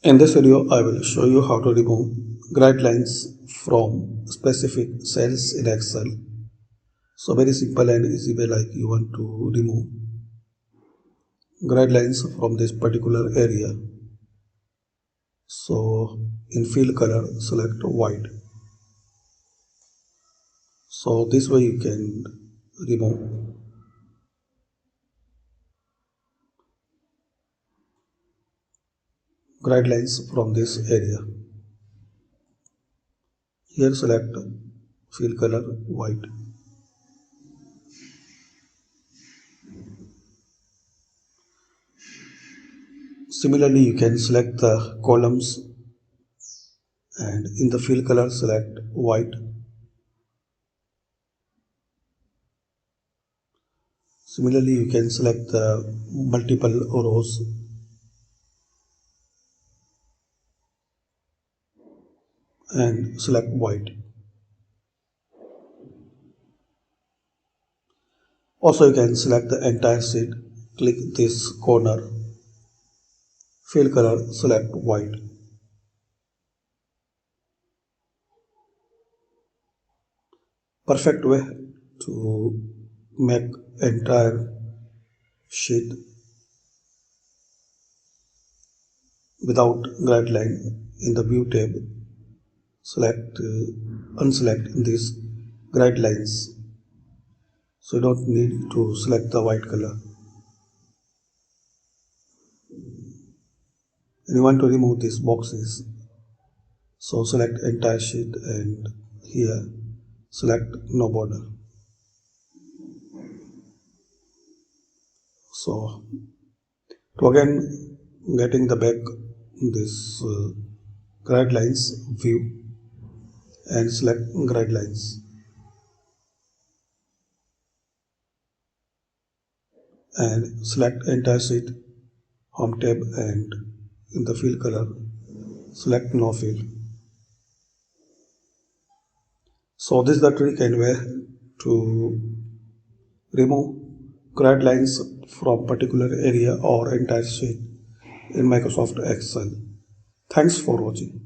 In this video, I will show you how to remove grid lines from specific cells in Excel. So very simple and easy way, like you want to remove grid lines from this particular area. So in fill color, select white. So this way you can remove grid lines from this area. Here select fill color white. Similarly, you can select the columns and in the fill color select white. Similarly, you can select the multiple rows and select white. Also, you can select the entire sheet, click this corner, fill color, select white. Perfect way to make entire sheet without grid line. In the view tab, unselect these grid lines. So you don't need to select the white color. And you want to remove these boxes. So select entire sheet and here select no border. So to again getting the back this grid lines view and select grid lines and select entire sheet home tab and in the fill color select no fill. So this is the trick and way to remove grid lines from particular area or entire sheet in Microsoft Excel. Thanks for watching.